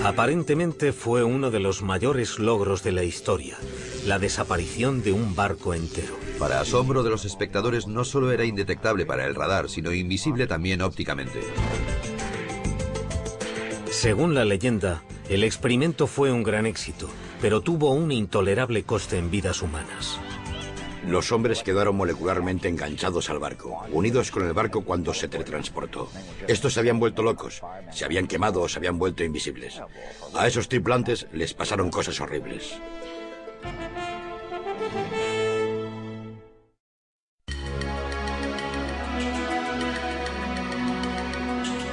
Aparentemente fue uno de los mayores logros de la historia, la desaparición de un barco entero. Para asombro de los espectadores, no solo era indetectable para el radar, sino invisible también ópticamente. Según la leyenda, el experimento fue un gran éxito, pero tuvo un intolerable coste en vidas humanas. Los hombres quedaron molecularmente enganchados al barco, unidos con el barco cuando se teletransportó. Estos se habían vuelto locos, se habían quemado o se habían vuelto invisibles. A esos tripulantes les pasaron cosas horribles.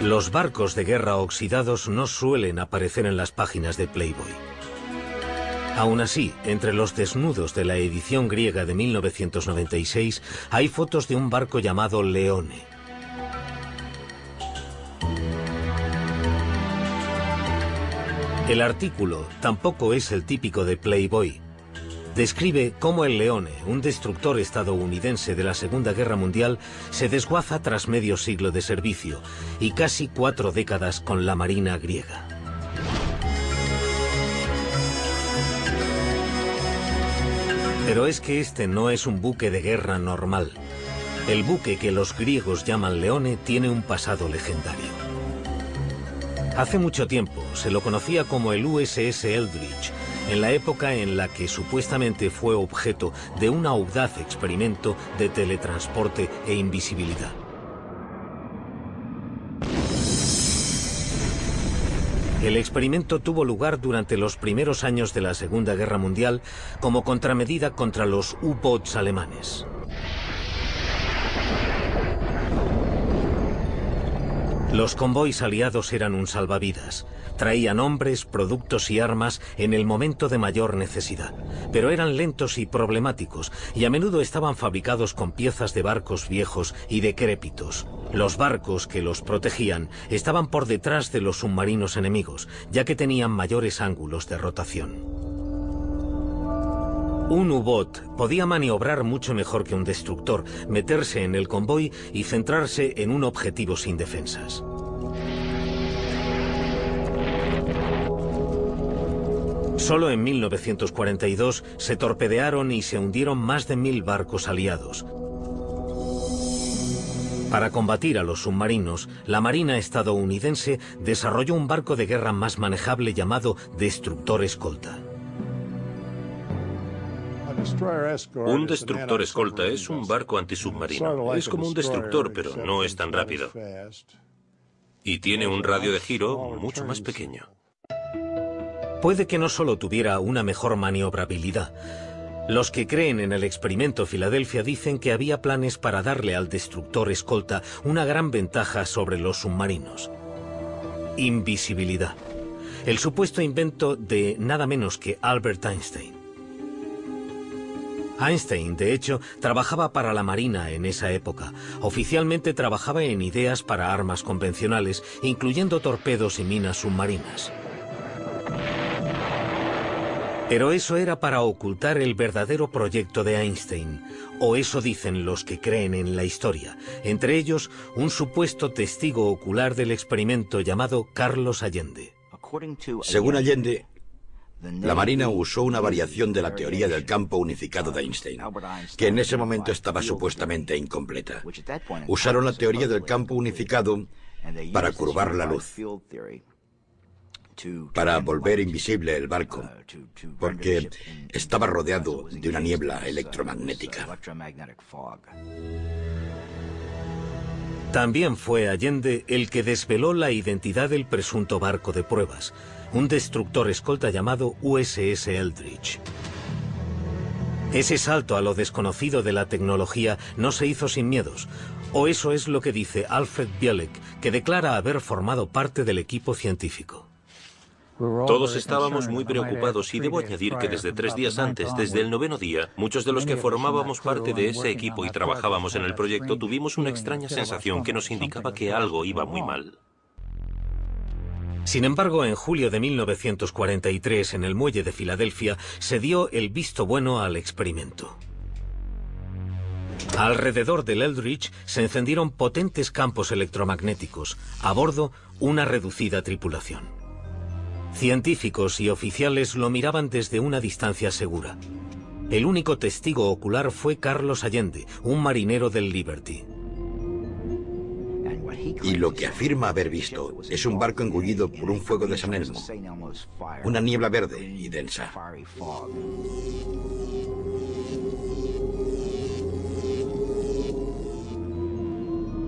Los barcos de guerra oxidados no suelen aparecer en las páginas de Playboy. Aún así, entre los desnudos de la edición griega de 1996 hay fotos de un barco llamado Leone. El artículo tampoco es el típico de Playboy. Describe cómo el Leone, un destructor estadounidense de la Segunda Guerra Mundial, se desguaza tras medio siglo de servicio y casi 4 décadas con la Marina griega. Pero es que este no es un buque de guerra normal. El buque que los griegos llaman Leone tiene un pasado legendario. Hace mucho tiempo se lo conocía como el USS Eldridge, en la época en la que supuestamente fue objeto de un audaz experimento de teletransporte e invisibilidad. El experimento tuvo lugar durante los primeros años de la Segunda Guerra Mundial como contramedida contra los U-boats alemanes. Los convoys aliados eran un salvavidas. Traían hombres, productos y armas en el momento de mayor necesidad, pero eran lentos y problemáticos, y a menudo estaban fabricados con piezas de barcos viejos y decrépitos. Los barcos que los protegían estaban por detrás de los submarinos enemigos, ya que tenían mayores ángulos de rotación. Un U-boat podía maniobrar mucho mejor que un destructor, meterse en el convoy y centrarse en un objetivo sin defensas. Solo en 1942 se torpedearon y se hundieron más de 1000 barcos aliados. Para combatir a los submarinos, la Marina estadounidense desarrolló un barco de guerra más manejable llamado destructor escolta. Un destructor escolta es un barco antisubmarino. Es como un destructor, pero no es tan rápido. Y tiene un radio de giro mucho más pequeño. Puede que no solo tuviera una mejor maniobrabilidad. Los que creen en el experimento Filadelfia dicen que había planes para darle al destructor escolta una gran ventaja sobre los submarinos. Invisibilidad. El supuesto invento de nada menos que Albert Einstein. Einstein, de hecho, trabajaba para la Marina en esa época. Oficialmente trabajaba en ideas para armas convencionales, incluyendo torpedos y minas submarinas. Pero eso era para ocultar el verdadero proyecto de Einstein, o eso dicen los que creen en la historia, entre ellos un supuesto testigo ocular del experimento llamado Carlos Allende. Según Allende, la Marina usó una variación de la teoría del campo unificado de Einstein, que en ese momento estaba supuestamente incompleta. Usaron la teoría del campo unificado para curvar la luz, para volver invisible el barco, porque estaba rodeado de una niebla electromagnética. También fue Allende el que desveló la identidad del presunto barco de pruebas, un destructor escolta llamado USS Eldridge. Ese salto a lo desconocido de la tecnología no se hizo sin miedos, o eso es lo que dice Alfred Bielek, que declara haber formado parte del equipo científico. Todos estábamos muy preocupados y debo añadir que desde 3 días antes, desde el 9º día, muchos de los que formábamos parte de ese equipo y trabajábamos en el proyecto tuvimos una extraña sensación que nos indicaba que algo iba muy mal. Sin embargo, en julio de 1943, en el muelle de Filadelfia, se dio el visto bueno al experimento. Alrededor del Eldridge se encendieron potentes campos electromagnéticos. A bordo, una reducida tripulación. Científicos y oficiales lo miraban desde una distancia segura. El único testigo ocular fue Carlos Allende, un marinero del Liberty. Y lo que afirma haber visto es un barco engullido por un fuego de San Elmo, una niebla verde y densa.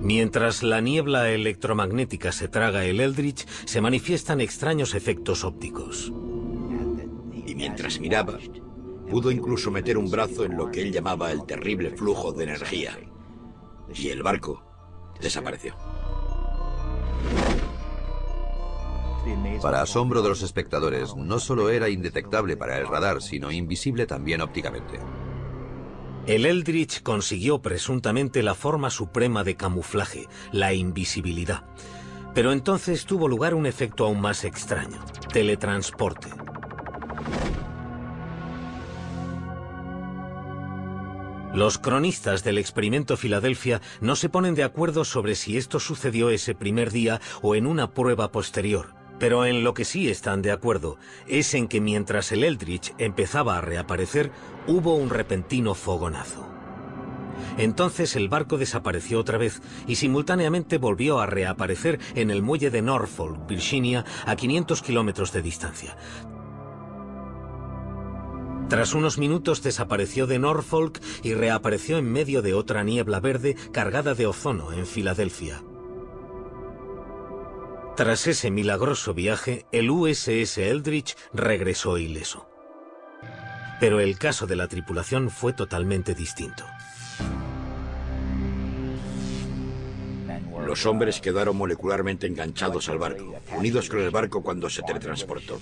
Mientras la niebla electromagnética se traga el Eldridge, se manifiestan extraños efectos ópticos. Y mientras miraba, pudo incluso meter un brazo en lo que él llamaba el terrible flujo de energía. Y el barco desapareció. Para asombro de los espectadores, no solo era indetectable para el radar, sino invisible también ópticamente. El Eldridge consiguió presuntamente la forma suprema de camuflaje, la invisibilidad. Pero entonces tuvo lugar un efecto aún más extraño: teletransporte. Los cronistas del experimento Filadelfia no se ponen de acuerdo sobre si esto sucedió ese primer día o en una prueba posterior. Pero en lo que sí están de acuerdo es en que mientras el Eldridge empezaba a reaparecer, hubo un repentino fogonazo. Entonces el barco desapareció otra vez y simultáneamente volvió a reaparecer en el muelle de Norfolk, Virginia, a 500 kilómetros de distancia. Tras unos minutos desapareció de Norfolk y reapareció en medio de otra niebla verde cargada de ozono en Filadelfia. Tras ese milagroso viaje, el USS Eldridge regresó ileso. Pero el caso de la tripulación fue totalmente distinto. Los hombres quedaron molecularmente enganchados al barco, unidos con el barco cuando se teletransportó.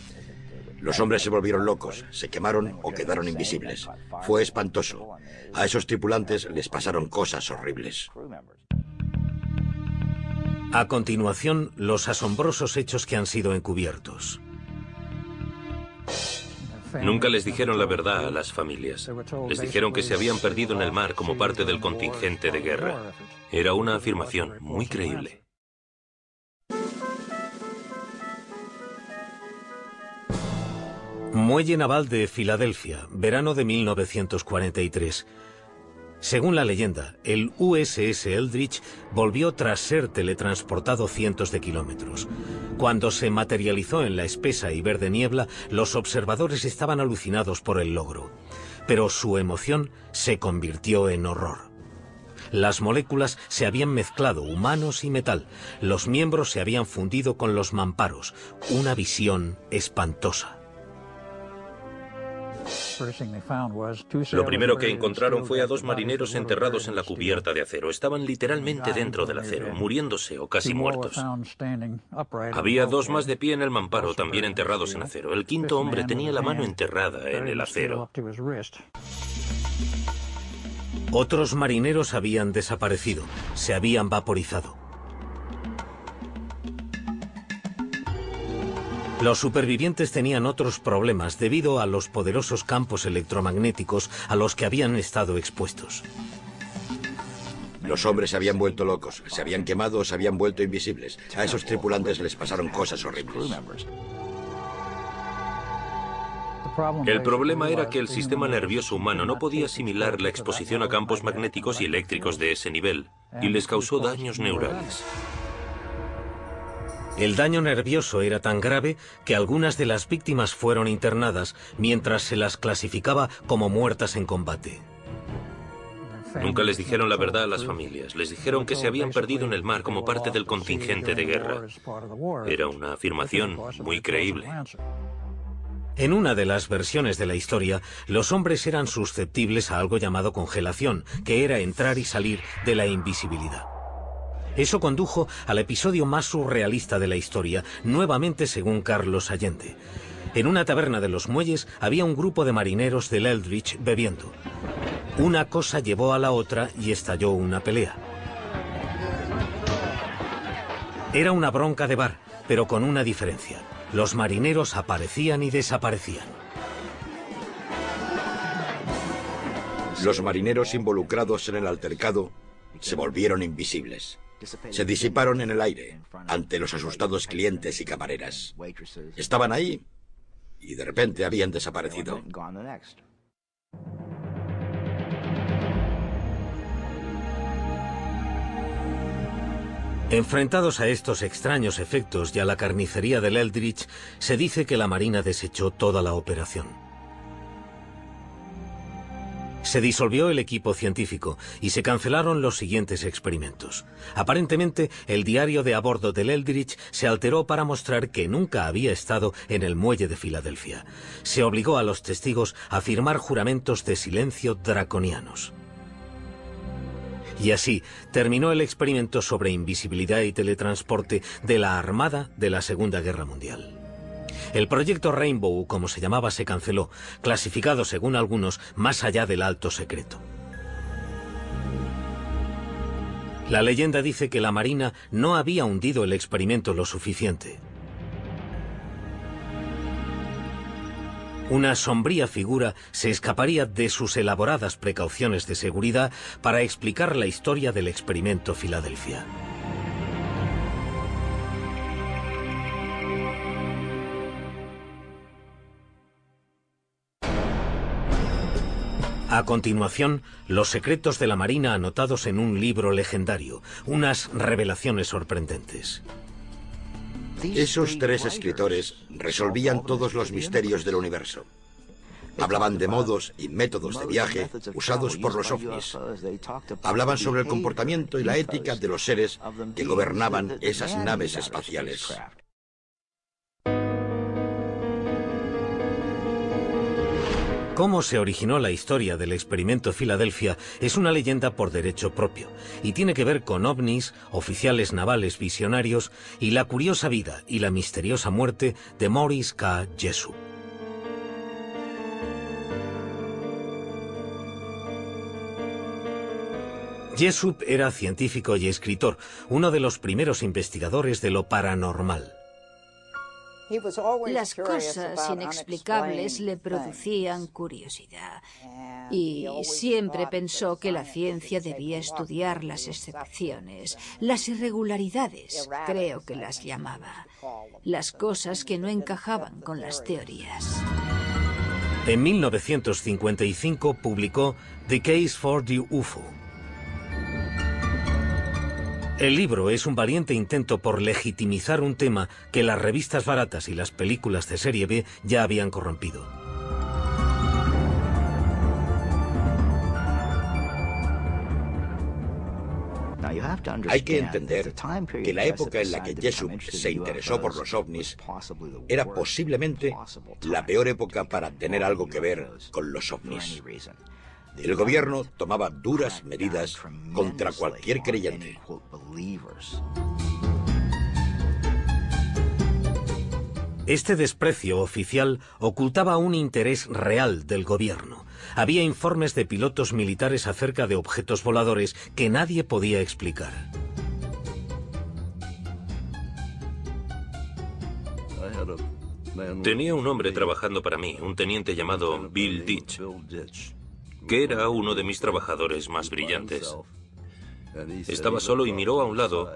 Los hombres se volvieron locos, se quemaron o quedaron invisibles. Fue espantoso. A esos tripulantes les pasaron cosas horribles. A continuación, los asombrosos hechos que han sido encubiertos. Nunca les dijeron la verdad a las familias. Les dijeron que se habían perdido en el mar como parte del contingente de guerra. Era una afirmación muy creíble. Muelle Naval de Filadelfia, verano de 1943. Según la leyenda, el USS Eldridge volvió tras ser teletransportado cientos de kilómetros. Cuando se materializó en la espesa y verde niebla, los observadores estaban alucinados por el logro. Pero su emoción se convirtió en horror. Las moléculas se habían mezclado, humanos y metal. Los miembros se habían fundido con los mamparos. Una visión espantosa. Lo primero que encontraron fue a dos marineros enterrados en la cubierta de acero. Estaban literalmente dentro del acero, muriéndose o casi muertos. Había dos más de pie en el mamparo, también enterrados en acero. El quinto hombre tenía la mano enterrada en el acero. Otros marineros habían desaparecido, se habían vaporizado. Los supervivientes tenían otros problemas debido a los poderosos campos electromagnéticos a los que habían estado expuestos. Los hombres se habían vuelto locos, se habían quemado o se habían vuelto invisibles. A esos tripulantes les pasaron cosas horribles. El problema era que el sistema nervioso humano no podía asimilar la exposición a campos magnéticos y eléctricos de ese nivel, y les causó daños neurales. El daño nervioso era tan grave que algunas de las víctimas fueron internadas mientras se las clasificaba como muertas en combate. Nunca les dijeron la verdad a las familias. Les dijeron que se habían perdido en el mar como parte del contingente de guerra. Era una afirmación muy creíble. En una de las versiones de la historia, los hombres eran susceptibles a algo llamado congelación, que era entrar y salir de la invisibilidad. Eso condujo al episodio más surrealista de la historia, nuevamente según Carlos Allende. En una taberna de los muelles había un grupo de marineros del Eldridge bebiendo. Una cosa llevó a la otra y estalló una pelea. Era una bronca de bar, pero con una diferencia. Los marineros aparecían y desaparecían. Los marineros involucrados en el altercado se volvieron invisibles. se disiparon en el aire ante los asustados clientes y camareras. Estaban ahí y de repente habían desaparecido. Enfrentados a estos extraños efectos y a la carnicería del Eldridge, se dice que la Marina desechó toda la operación. Se disolvió el equipo científico y se cancelaron los siguientes experimentos. Aparentemente, el diario de a bordo del Eldridge se alteró para mostrar que nunca había estado en el muelle de Filadelfia. Se obligó a los testigos a firmar juramentos de silencio draconianos. Y así terminó el experimento sobre invisibilidad y teletransporte de la Armada de la Segunda Guerra Mundial. El proyecto Rainbow, como se llamaba, se canceló, clasificado según algunos más allá del alto secreto. La leyenda dice que la Marina no había hundido el experimento lo suficiente. Una sombría figura se escaparía de sus elaboradas precauciones de seguridad para explicar la historia del experimento Filadelfia. A continuación, los secretos de la Marina anotados en un libro legendario, unas revelaciones sorprendentes. Esos tres escritores resolvían todos los misterios del universo. Hablaban de modos y métodos de viaje usados por los ovnis. Hablaban sobre el comportamiento y la ética de los seres que gobernaban esas naves espaciales. Cómo se originó la historia del experimento Filadelfia es una leyenda por derecho propio y tiene que ver con ovnis, oficiales navales visionarios y la curiosa vida y la misteriosa muerte de Maurice K. Jessup. Jessup era científico y escritor, uno de los primeros investigadores de lo paranormal. Las cosas inexplicables le producían curiosidad y siempre pensó que la ciencia debía estudiar las excepciones, las irregularidades, creo que las llamaba, las cosas que no encajaban con las teorías. En 1955 publicó The Case for the UFO. El libro es un valiente intento por legitimizar un tema que las revistas baratas y las películas de serie B ya habían corrompido. Hay que entender que la época en la que Jessup se interesó por los ovnis era posiblemente la peor época para tener algo que ver con los ovnis. El gobierno tomaba duras medidas contra cualquier creyente. Este desprecio oficial ocultaba un interés real del gobierno. Había informes de pilotos militares acerca de objetos voladores que nadie podía explicar. Tenía un hombre trabajando para mí, un teniente llamado Bill Ditch, que era uno de mis trabajadores más brillantes. Estaba solo y miró a un lado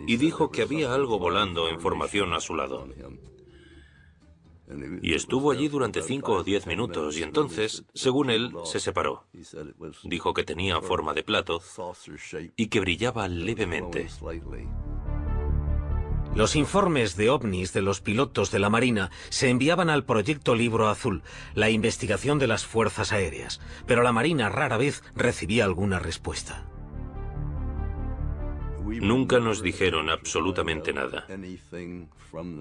y dijo que había algo volando en formación a su lado. Y estuvo allí durante 5 o 10 minutos y entonces, según él, se separó. Dijo que tenía forma de plato y que brillaba levemente. Los informes de ovnis de los pilotos de la Marina se enviaban al proyecto Libro Azul, la investigación de las fuerzas aéreas, pero la Marina rara vez recibía alguna respuesta. Nunca nos dijeron absolutamente nada.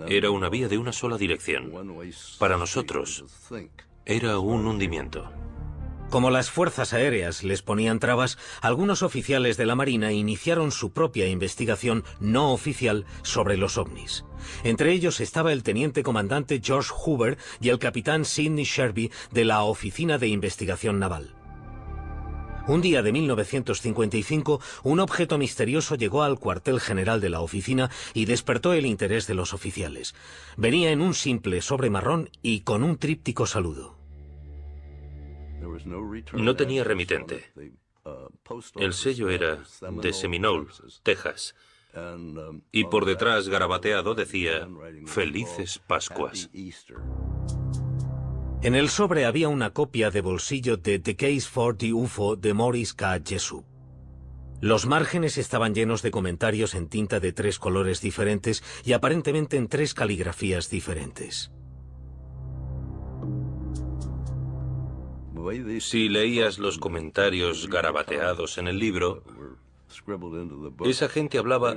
Era una vía de una sola dirección. Para nosotros, era un hundimiento. Como las fuerzas aéreas les ponían trabas, algunos oficiales de la Marina iniciaron su propia investigación no oficial sobre los ovnis. Entre ellos estaba el teniente comandante George Hoover y el capitán Sidney Sherby de la Oficina de Investigación Naval. Un día de 1955, un objeto misterioso llegó al cuartel general de la oficina y despertó el interés de los oficiales. Venía en un simple sobre marrón y con un tríptico saludo. No tenía remitente. El sello era de Seminole, Texas, y por detrás, garabateado, decía Felices Pascuas. En el sobre había una copia de bolsillo de The Case for the UFO de Morris K. Jessup. Los márgenes estaban llenos de comentarios en tinta de 3 colores diferentes y aparentemente en 3 caligrafías diferentes. Si leías los comentarios garabateados en el libro, esa gente hablaba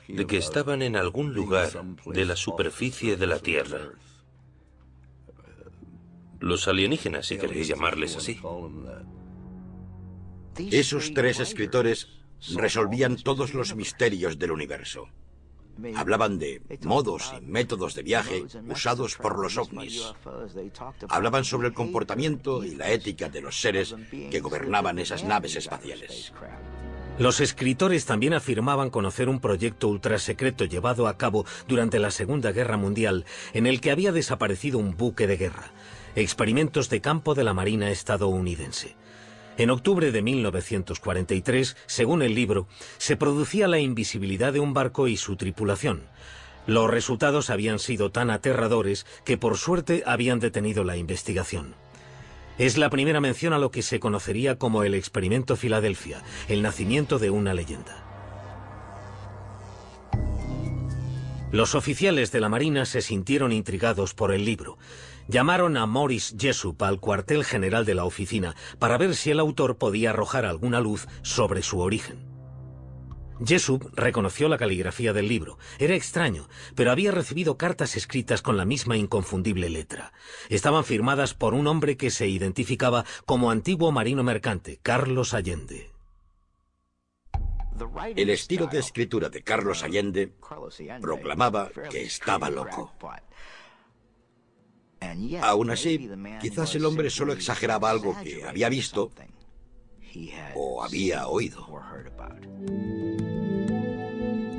de que estaban en algún lugar de la superficie de la Tierra. Los alienígenas, si queréis llamarles así. Esos 3 escritores resolvían todos los misterios del universo. Hablaban de modos y métodos de viaje usados por los ovnis. Hablaban sobre el comportamiento y la ética de los seres que gobernaban esas naves espaciales. Los escritores también afirmaban conocer un proyecto ultrasecreto llevado a cabo durante la Segunda Guerra Mundial en el que había desaparecido un buque de guerra. Experimentos de campo de la Marina estadounidense. En octubre de 1943, según el libro, se producía la invisibilidad de un barco y su tripulación. Los resultados habían sido tan aterradores que por suerte habían detenido la investigación. Es la primera mención a lo que se conocería como el Experimento Filadelfia, el nacimiento de una leyenda. Los oficiales de la Marina se sintieron intrigados por el libro. Llamaron a Morris Jessup al cuartel general de la oficina para ver si el autor podía arrojar alguna luz sobre su origen. Jessup reconoció la caligrafía del libro. Era extraño, pero había recibido cartas escritas con la misma inconfundible letra. Estaban firmadas por un hombre que se identificaba como antiguo marino mercante, Carlos Allende. El estilo de escritura de Carlos Allende proclamaba que estaba loco. Aún así, quizás el hombre solo exageraba algo que había visto o había oído.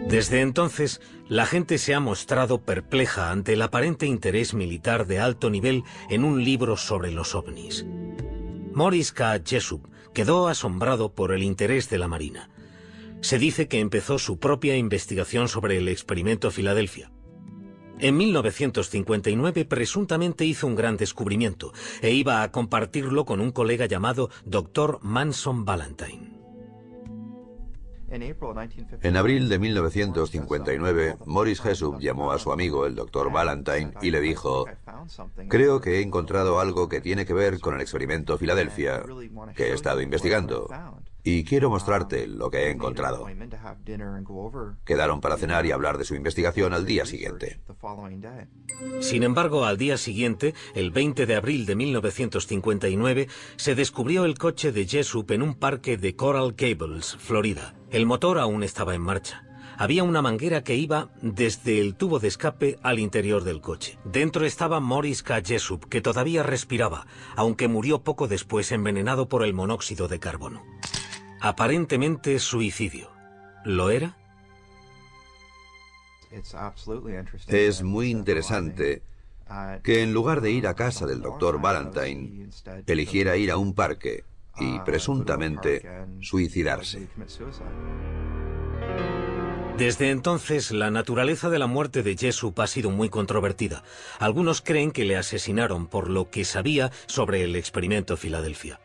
Desde entonces, la gente se ha mostrado perpleja ante el aparente interés militar de alto nivel en un libro sobre los ovnis. Morris K. Jessup quedó asombrado por el interés de la Marina. Se dice que empezó su propia investigación sobre el experimento Filadelfia. En 1959 presuntamente hizo un gran descubrimiento e iba a compartirlo con un colega llamado Dr. Manson Valentine. En abril de 1959, Morris Jessup llamó a su amigo, el Dr. Valentine, y le dijo: creo que he encontrado algo que tiene que ver con el experimento Filadelfia, que he estado investigando, y quiero mostrarte lo que he encontrado. Quedaron para cenar y hablar de su investigación al día siguiente. Sin embargo, al día siguiente, el 20 de abril de 1959, se descubrió el coche de Jessup en un parque de Coral Gables, Florida. El motor aún estaba en marcha. Había una manguera que iba desde el tubo de escape al interior del coche. Dentro estaba Morris K. Jessup, que todavía respiraba, aunque murió poco después envenenado por el monóxido de carbono. Aparentemente suicidio. ¿Lo era? Es muy interesante que en lugar de ir a casa del Dr. Valentine, eligiera ir a un parque y presuntamente suicidarse. Desde entonces, la naturaleza de la muerte de Jessup ha sido muy controvertida. Algunos creen que le asesinaron por lo que sabía sobre el experimento Filadelfia.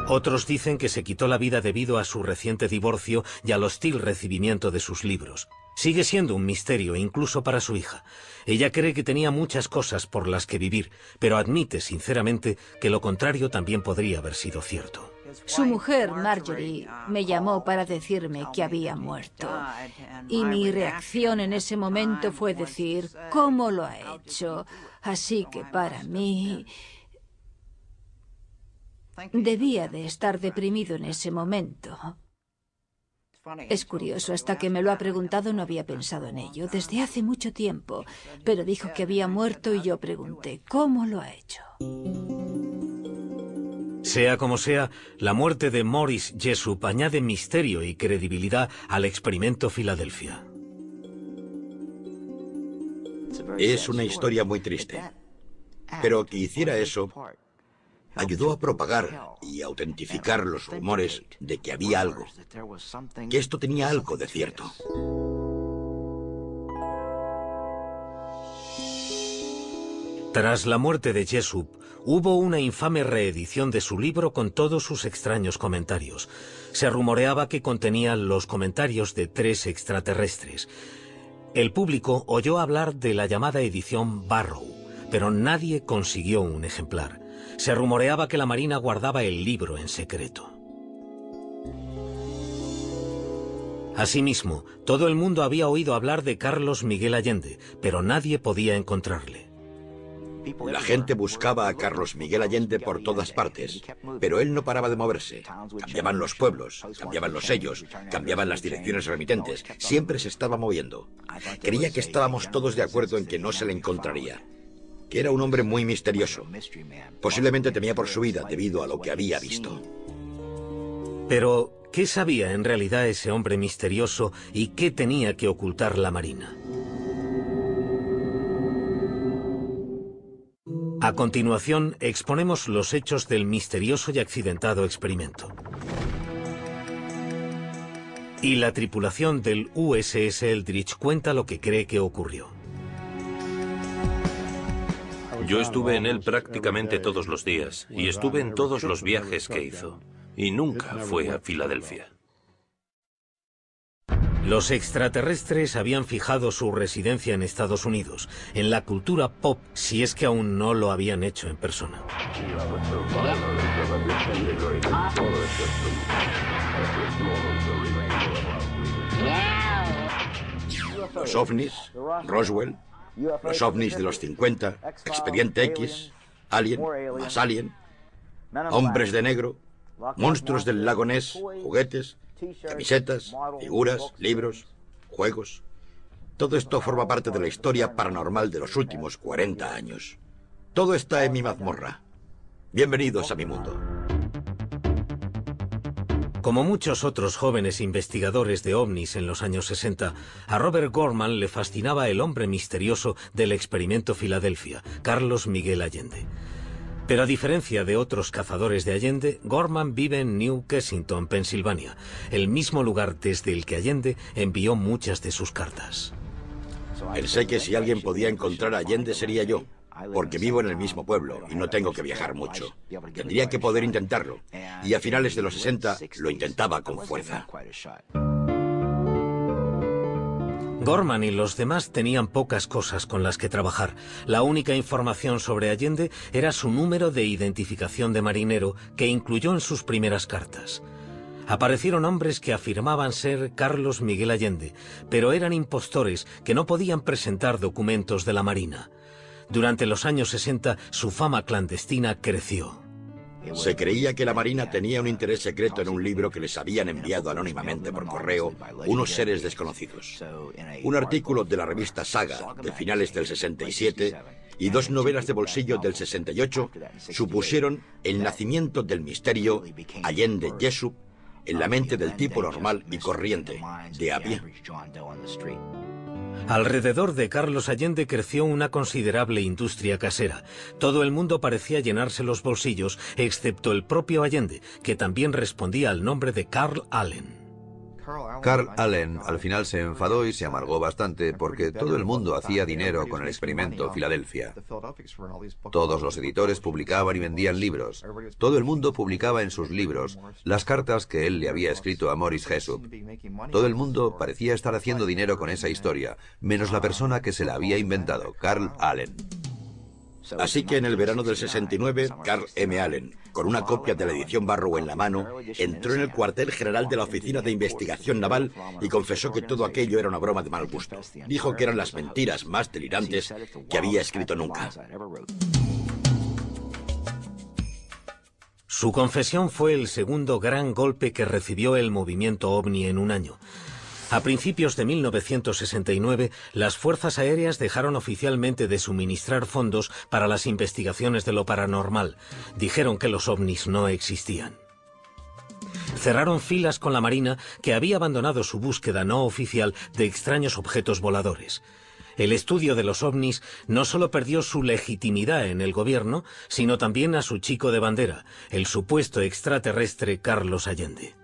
Otros dicen que se quitó la vida debido a su reciente divorcio y al hostil recibimiento de sus libros. Sigue siendo un misterio incluso para su hija. Ella cree que tenía muchas cosas por las que vivir, pero admite sinceramente que lo contrario también podría haber sido cierto. Su mujer, Marjorie, me llamó para decirme que había muerto. Y mi reacción en ese momento fue decir, ¿cómo lo ha hecho? Así que para mí debía de estar deprimido en ese momento. Es curioso, hasta que me lo ha preguntado no había pensado en ello desde hace mucho tiempo, pero dijo que había muerto y yo pregunté, ¿cómo lo ha hecho? Sea como sea, la muerte de Morris Jessup añade misterio y credibilidad al experimento Filadelfia. Es una historia muy triste, pero que hiciera eso ayudó a propagar y autentificar los rumores de que había algo, que esto tenía algo de cierto. Tras la muerte de Jessup, hubo una infame reedición de su libro con todos sus extraños comentarios. Se rumoreaba que contenía los comentarios de 3 extraterrestres. El público oyó hablar de la llamada edición Barrow, pero nadie consiguió un ejemplar. Se rumoreaba que la Marina guardaba el libro en secreto. Asimismo, todo el mundo había oído hablar de Carlos Miguel Allende, pero nadie podía encontrarle. La gente buscaba a Carlos Miguel Allende por todas partes, pero él no paraba de moverse. Cambiaban los pueblos, cambiaban los sellos, cambiaban las direcciones remitentes. Siempre se estaba moviendo. Creía que estábamos todos de acuerdo en que no se le encontraría, que era un hombre muy misterioso. Posiblemente temía por su vida debido a lo que había visto. Pero, ¿qué sabía en realidad ese hombre misterioso y qué tenía que ocultar la Marina? A continuación, exponemos los hechos del misterioso y accidentado experimento. Y la tripulación del USS Eldridge cuenta lo que cree que ocurrió. Yo estuve en él prácticamente todos los días y estuve en todos los viajes que hizo. Y nunca fue a Filadelfia. Los extraterrestres habían fijado su residencia en Estados Unidos, en la cultura pop, si es que aún no lo habían hecho en persona. Los ovnis, Roswell, los ovnis de los 50, Expediente X, Alien, más Alien, hombres de negro, monstruos del lago Ness, juguetes, camisetas, figuras, libros, juegos. Todo esto forma parte de la historia paranormal de los últimos 40 años. Todo está en mi mazmorra. Bienvenidos a mi mundo. Como muchos otros jóvenes investigadores de ovnis en los años 60, a Robert Gorman le fascinaba el hombre misterioso del experimento Filadelfia, Carlos Miguel Allende. Pero a diferencia de otros cazadores de Allende, Gorman vive en New Kensington, Pensilvania, el mismo lugar desde el que Allende envió muchas de sus cartas. Pensé que si alguien podía encontrar a Allende sería yo, porque vivo en el mismo pueblo y no tengo que viajar mucho. Tendría que poder intentarlo, y a finales de los 60 lo intentaba con fuerza. Gorman y los demás tenían pocas cosas con las que trabajar. La única información sobre Allende era su número de identificación de marinero, que incluyó en sus primeras cartas. Aparecieron hombres que afirmaban ser Carlos Miguel Allende, pero eran impostores que no podían presentar documentos de la Marina. Durante los años 60, su fama clandestina creció. Se creía que la Marina tenía un interés secreto en un libro que les habían enviado anónimamente por correo unos seres desconocidos. Un artículo de la revista Saga de finales del 67 y 2 novelas de bolsillo del 68 supusieron el nacimiento del misterio Allende Jessup en la mente del tipo normal y corriente, de a pie. Alrededor de Carlos Allende creció una considerable industria casera. Todo el mundo parecía llenarse los bolsillos, excepto el propio Allende, que también respondía al nombre de Carl Allen. Carl Allen al final se enfadó y se amargó bastante porque todo el mundo hacía dinero con el experimento Filadelfia. Todos los editores publicaban y vendían libros. Todo el mundo publicaba en sus libros las cartas que él le había escrito a Morris Jessup. Todo el mundo parecía estar haciendo dinero con esa historia, menos la persona que se la había inventado, Carl Allen. Así que en el verano del 69, Carl M. Allen, con una copia de la edición Barrow en la mano, entró en el cuartel general de la Oficina de Investigación Naval y confesó que todo aquello era una broma de mal gusto. Dijo que eran las mentiras más delirantes que había escrito nunca. Su confesión fue el segundo gran golpe que recibió el movimiento OVNI en un año. A principios de 1969, las fuerzas aéreas dejaron oficialmente de suministrar fondos para las investigaciones de lo paranormal. Dijeron que los ovnis no existían. Cerraron filas con la Marina, que había abandonado su búsqueda no oficial de extraños objetos voladores. El estudio de los ovnis no solo perdió su legitimidad en el gobierno, sino también a su chico de bandera, el supuesto extraterrestre Carlos Allende.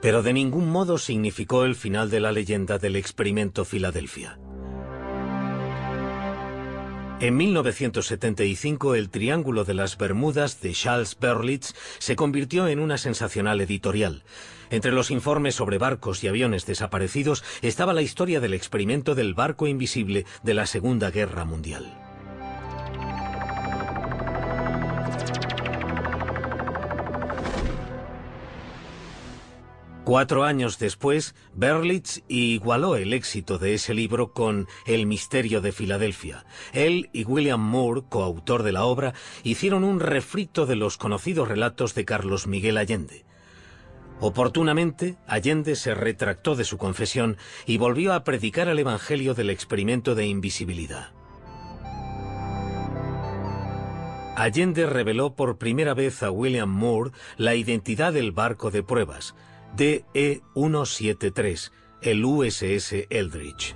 Pero de ningún modo significó el final de la leyenda del experimento Filadelfia. En 1975, el Triángulo de las Bermudas de Charles Berlitz se convirtió en una sensacional editorial. Entre los informes sobre barcos y aviones desaparecidos estaba la historia del experimento del barco invisible de la Segunda Guerra Mundial. Cuatro años después, Berlitz igualó el éxito de ese libro con El misterio de Filadelfia. Él y William Moore, coautor de la obra, hicieron un refrito de los conocidos relatos de Carlos Miguel Allende. Oportunamente, Allende se retractó de su confesión y volvió a predicar el evangelio del experimento de invisibilidad. Allende reveló por primera vez a William Moore la identidad del barco de pruebas, DE-173, el USS Eldridge.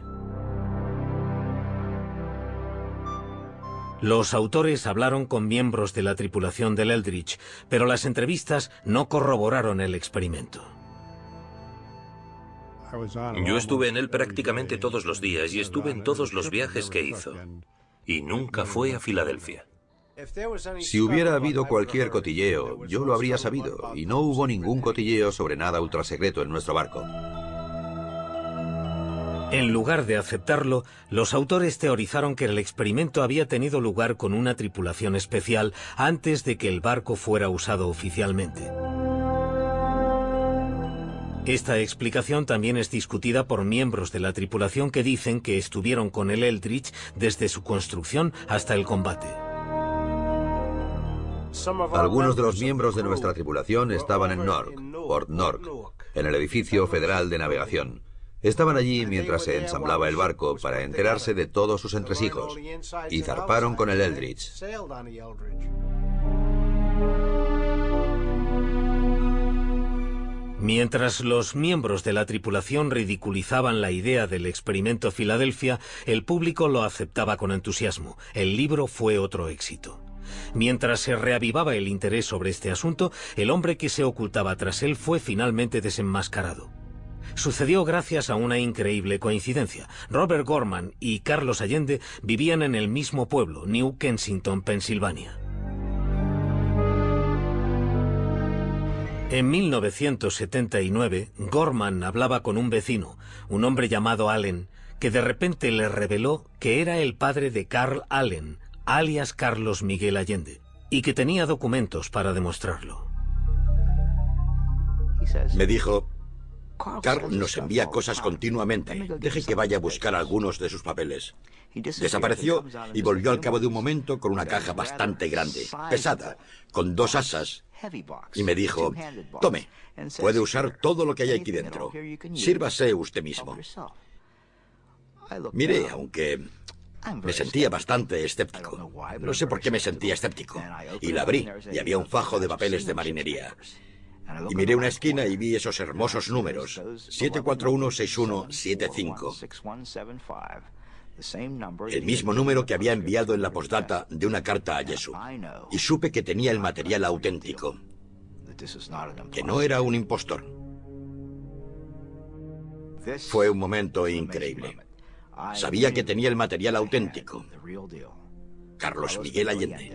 Los autores hablaron con miembros de la tripulación del Eldridge, pero las entrevistas no corroboraron el experimento. Yo estuve en él prácticamente todos los días y estuve en todos los viajes que hizo. Y nunca fue a Filadelfia. Si hubiera habido cualquier cotilleo, yo lo habría sabido, y no hubo ningún cotilleo sobre nada ultrasecreto en nuestro barco. En lugar de aceptarlo, los autores teorizaron que el experimento había tenido lugar con una tripulación especial antes de que el barco fuera usado oficialmente. Esta explicación también es discutida por miembros de la tripulación que dicen que estuvieron con el Eldridge desde su construcción hasta el combate. Algunos de los miembros de nuestra tripulación estaban en Newark, Port Newark, en el edificio federal de navegación. Estaban allí mientras se ensamblaba el barco para enterarse de todos sus entresijos y zarparon con el Eldridge. Mientras los miembros de la tripulación ridiculizaban la idea del experimento Filadelfia, el público lo aceptaba con entusiasmo. El libro fue otro éxito. Mientras se reavivaba el interés sobre este asunto, el hombre que se ocultaba tras él fue finalmente desenmascarado. Sucedió gracias a una increíble coincidencia. Robert Gorman y Carlos Allende vivían en el mismo pueblo, New Kensington, Pensilvania. En 1979, Gorman hablaba con un vecino, un hombre llamado Allen, que de repente le reveló que era el padre de Carl Allen, alias Carlos Miguel Allende, y que tenía documentos para demostrarlo. Me dijo: Carl nos envía cosas continuamente. Deje que vaya a buscar algunos de sus papeles. Desapareció y volvió al cabo de un momento con una caja bastante grande, pesada, con 2 asas, y me dijo: tome, puede usar todo lo que hay aquí dentro. Sírvase usted mismo. Miré, aunque me sentía bastante escéptico. No sé por qué me sentía escéptico. Y la abrí, y había un fajo de papeles de marinería. Y miré una esquina y vi esos hermosos números: 7416175. El mismo número que había enviado en la postdata de una carta a Jesús. Y supe que tenía el material auténtico, que no era un impostor. Fue un momento increíble. Sabía que tenía el material auténtico. Carlos Miguel Allende.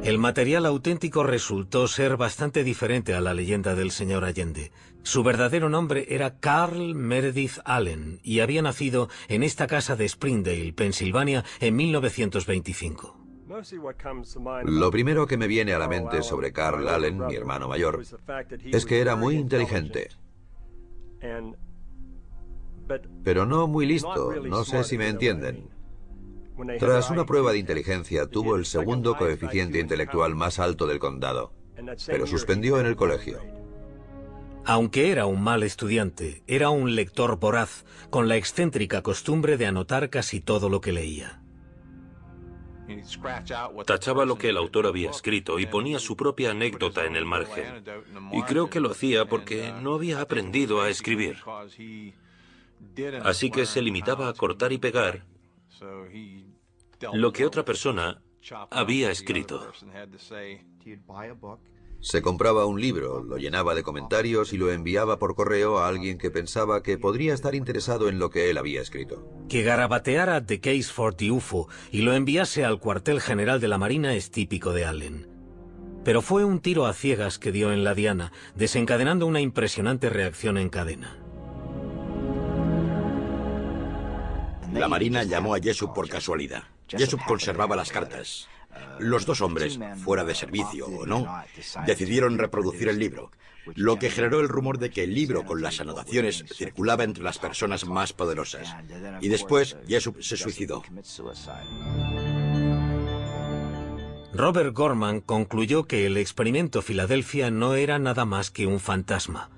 El material auténtico resultó ser bastante diferente a la leyenda del señor Allende. Su verdadero nombre era Carl Meredith Allen y había nacido en esta casa de Springdale, Pensilvania, en 1925. Lo primero que me viene a la mente sobre Carl Allen, mi hermano mayor, es que era muy inteligente. Pero no muy listo, no sé si me entienden. Tras una prueba de inteligencia, tuvo el segundo coeficiente intelectual más alto del condado, pero suspendió en el colegio. Aunque era un mal estudiante, era un lector voraz, con la excéntrica costumbre de anotar casi todo lo que leía. Tachaba lo que el autor había escrito y ponía su propia anécdota en el margen. Y creo que lo hacía porque no había aprendido a escribir. Así que se limitaba a cortar y pegar lo que otra persona había escrito. Se compraba un libro, lo llenaba de comentarios y lo enviaba por correo a alguien que pensaba que podría estar interesado en lo que él había escrito. Que garabateara The Case for the UFO y lo enviase al cuartel general de la Marina es típico de Allen. Pero fue un tiro a ciegas que dio en la diana, desencadenando una impresionante reacción en cadena. La Marina llamó a Jessup por casualidad. Jessup conservaba las cartas. Los dos hombres, fuera de servicio o no, decidieron reproducir el libro, lo que generó el rumor de que el libro con las anotaciones circulaba entre las personas más poderosas. Y después, Jessup se suicidó. Robert Gorman concluyó que el experimento Filadelfia no era nada más que un fantasma.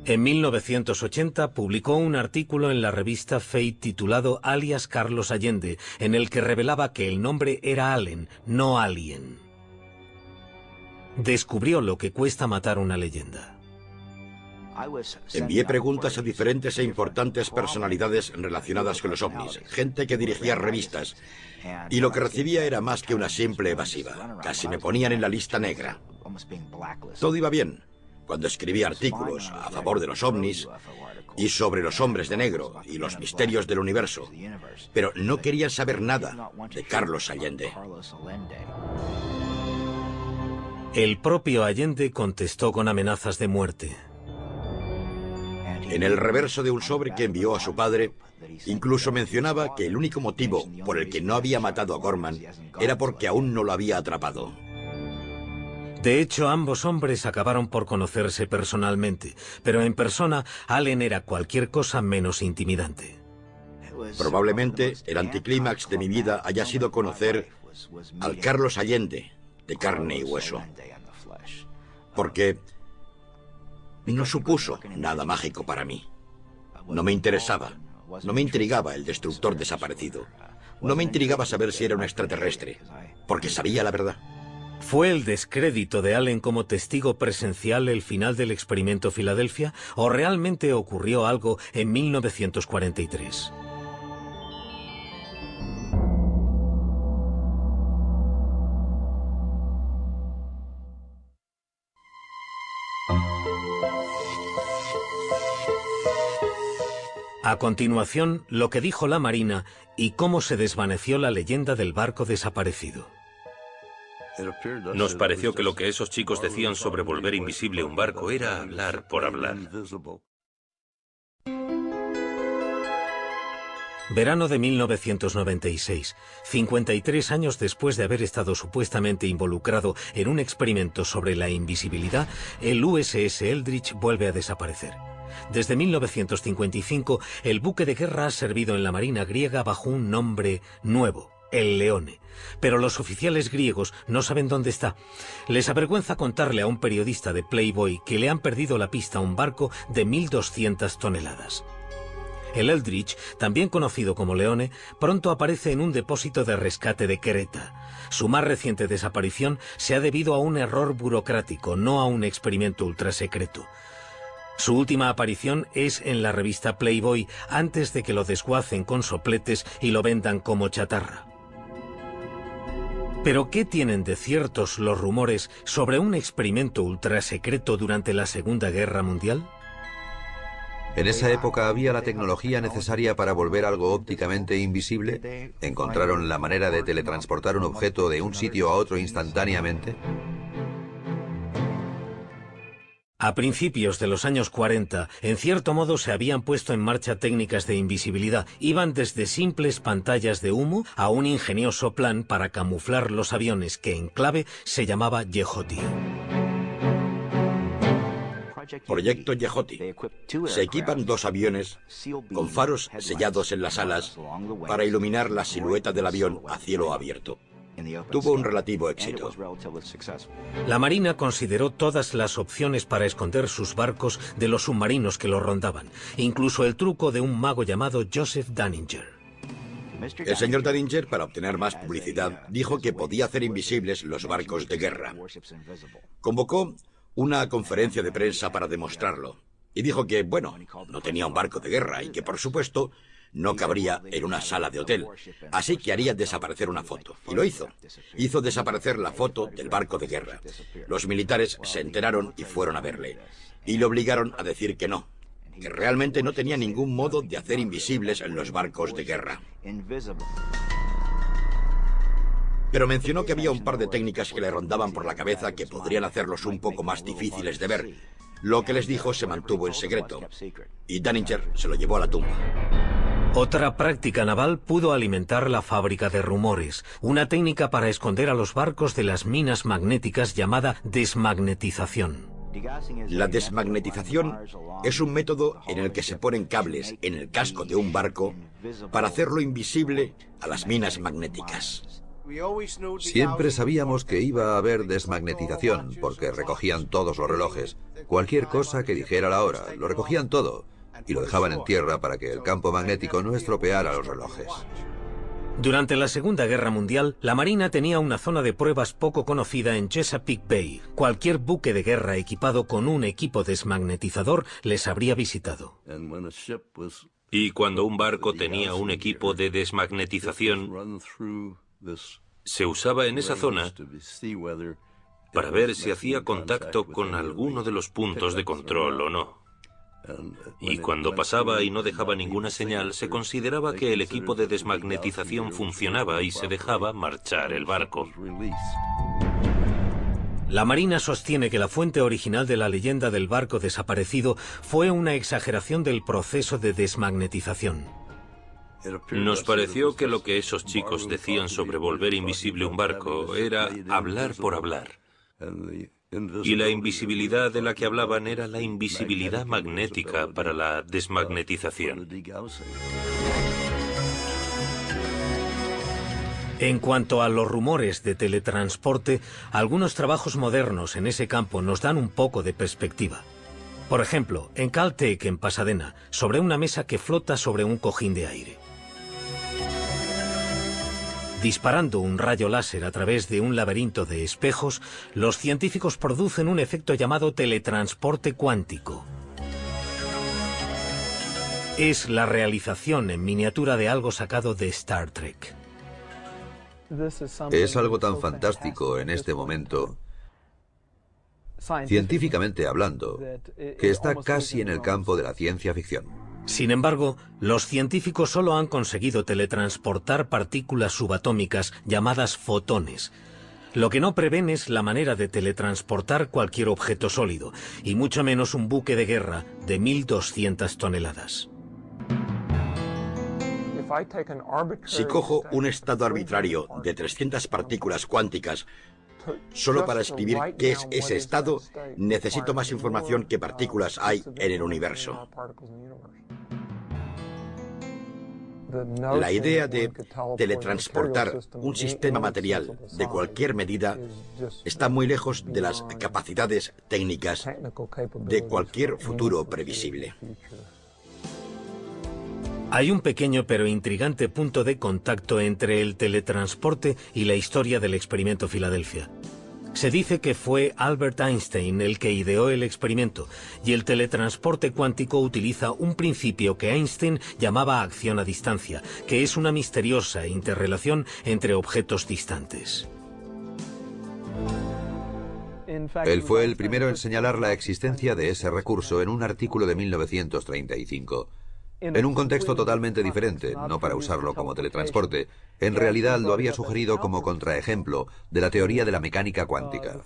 En 1980 publicó un artículo en la revista Fate titulado Alias Carlos Allende, en el que revelaba que el nombre era Allen, no Alien. Descubrió lo que cuesta matar una leyenda. Envié preguntas a diferentes e importantes personalidades relacionadas con los ovnis, gente que dirigía revistas, y lo que recibía era más que una simple evasiva. Casi me ponían en la lista negra. Todo iba bien cuando escribía artículos a favor de los ovnis y sobre los hombres de negro y los misterios del universo, pero no querían saber nada de Carlos Allende. El propio Allende contestó con amenazas de muerte. En el reverso de un sobre que envió a su padre, incluso mencionaba que el único motivo por el que no había matado a Gorman era porque aún no lo había atrapado. De hecho, ambos hombres acabaron por conocerse personalmente, pero en persona Allen era cualquier cosa menos intimidante. Probablemente el anticlímax de mi vida haya sido conocer al Carlos Allende de carne y hueso, porque no supuso nada mágico para mí. No me interesaba, no me intrigaba el destructor desaparecido, no me intrigaba saber si era un extraterrestre, porque sabía la verdad. ¿Fue el descrédito de Allen como testigo presencial el final del experimento Filadelfia o realmente ocurrió algo en 1943? A continuación, lo que dijo la Marina y cómo se desvaneció la leyenda del barco desaparecido. Nos pareció que lo que esos chicos decían sobre volver invisible un barco era hablar por hablar. Verano de 1996, 53 años después de haber estado supuestamente involucrado en un experimento sobre la invisibilidad, el USS Eldridge vuelve a desaparecer. Desde 1955, el buque de guerra ha servido en la Marina griega bajo un nombre nuevo, el Leone. Pero los oficiales griegos no saben dónde está. Les avergüenza contarle a un periodista de Playboy que le han perdido la pista a un barco de 1.200 toneladas. El Eldridge, también conocido como Leone, pronto aparece en un depósito de rescate de Creta. Su más reciente desaparición se ha debido a un error burocrático, no a un experimento ultrasecreto. Su última aparición es en la revista Playboy, antes de que lo desguacen con sopletes y lo vendan como chatarra. ¿Pero qué tienen de ciertos los rumores sobre un experimento ultrasecreto durante la Segunda Guerra Mundial? En esa época había la tecnología necesaria para volver algo ópticamente invisible. ¿Encontraron la manera de teletransportar un objeto de un sitio a otro instantáneamente? A principios de los años 40, en cierto modo se habían puesto en marcha técnicas de invisibilidad. Iban desde simples pantallas de humo a un ingenioso plan para camuflar los aviones que en clave se llamaba Yehoti. Proyecto Yehoti. Se equipan 2 aviones con faros sellados en las alas para iluminar la silueta del avión a cielo abierto. Tuvo un relativo éxito. La Marina consideró todas las opciones para esconder sus barcos de los submarinos que los rondaban, incluso el truco de un mago llamado Joseph Dunninger. El señor Daninger, para obtener más publicidad, dijo que podía hacer invisibles los barcos de guerra. Convocó una conferencia de prensa para demostrarlo. Y dijo que, bueno, no tenía un barco de guerra y que, por supuesto, no cabría en una sala de hotel. Así que haría desaparecer una foto. Y lo hizo. Hizo desaparecer la foto del barco de guerra. Los militares se enteraron y fueron a verle. Y le obligaron a decir que no, que realmente no tenía ningún modo de hacer invisibles los barcos de guerra. Pero mencionó que había un par de técnicas que le rondaban por la cabeza que podrían hacerlos un poco más difíciles de ver. Lo que les dijo se mantuvo en secreto. Y Daninger se lo llevó a la tumba. Otra práctica naval pudo alimentar la fábrica de rumores, una técnica para esconder a los barcos de las minas magnéticas llamada desmagnetización. La desmagnetización es un método en el que se ponen cables en el casco de un barco para hacerlo invisible a las minas magnéticas. Siempre sabíamos que iba a haber desmagnetización, porque recogían todos los relojes. Cualquier cosa que dijera la hora, lo recogían todo, y lo dejaban en tierra para que el campo magnético no estropeara los relojes. Durante la Segunda Guerra Mundial, la Marina tenía una zona de pruebas poco conocida en Chesapeake Bay. Cualquier buque de guerra equipado con un equipo desmagnetizador les habría visitado. Y cuando un barco tenía un equipo de desmagnetización, se usaba en esa zona para ver si hacía contacto con alguno de los puntos de control o no. Y cuando pasaba y no dejaba ninguna señal, se consideraba que el equipo de desmagnetización funcionaba y se dejaba marchar el barco. La Marina sostiene que la fuente original de la leyenda del barco desaparecido fue una exageración del proceso de desmagnetización. Nos pareció que lo que esos chicos decían sobre volver invisible un barco era hablar por hablar. Y la invisibilidad de la que hablaban era la invisibilidad magnética para la desmagnetización. En cuanto a los rumores de teletransporte, algunos trabajos modernos en ese campo nos dan un poco de perspectiva. Por ejemplo, en Caltech, en Pasadena, sobre una mesa que flota sobre un cojín de aire. Disparando un rayo láser a través de un laberinto de espejos, los científicos producen un efecto llamado teletransporte cuántico. Es la realización en miniatura de algo sacado de Star Trek. Es algo tan fantástico en este momento, científicamente hablando, que está casi en el campo de la ciencia ficción. Sin embargo, los científicos solo han conseguido teletransportar partículas subatómicas llamadas fotones. Lo que no prevén es la manera de teletransportar cualquier objeto sólido, y mucho menos un buque de guerra de 1.200 toneladas. Si cojo un estado arbitrario de 300 partículas cuánticas, solo para escribir qué es ese estado, necesito más información que partículas hay en el universo. La idea de teletransportar un sistema material de cualquier medida está muy lejos de las capacidades técnicas de cualquier futuro previsible. Hay un pequeño pero intrigante punto de contacto entre el teletransporte y la historia del experimento Filadelfia. Se dice que fue Albert Einstein el que ideó el experimento, y el teletransporte cuántico utiliza un principio que Einstein llamaba acción a distancia, que es una misteriosa interrelación entre objetos distantes. Él fue el primero en señalar la existencia de ese recurso en un artículo de 1935. En un contexto totalmente diferente, no para usarlo como teletransporte. En realidad lo había sugerido como contraejemplo de la teoría de la mecánica cuántica.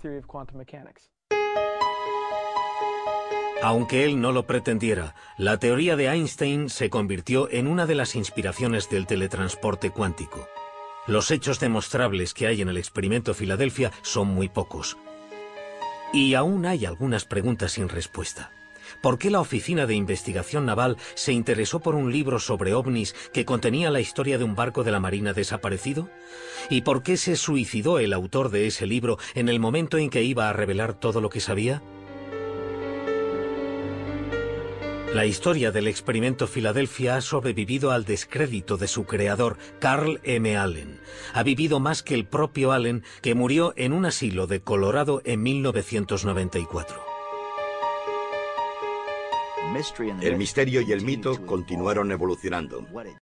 Aunque él no lo pretendiera, la teoría de Einstein se convirtió en una de las inspiraciones del teletransporte cuántico. Los hechos demostrables que hay en el experimento Filadelfia son muy pocos. Y aún hay algunas preguntas sin respuesta. ¿Por qué la Oficina de Investigación Naval se interesó por un libro sobre ovnis que contenía la historia de un barco de la Marina desaparecido? ¿Y por qué se suicidó el autor de ese libro en el momento en que iba a revelar todo lo que sabía? La historia del experimento Filadelfia ha sobrevivido al descrédito de su creador, Carl M. Allen. Ha vivido más que el propio Allen, que murió en un asilo de Colorado en 1994. El misterio y el mito continuaron evolucionando.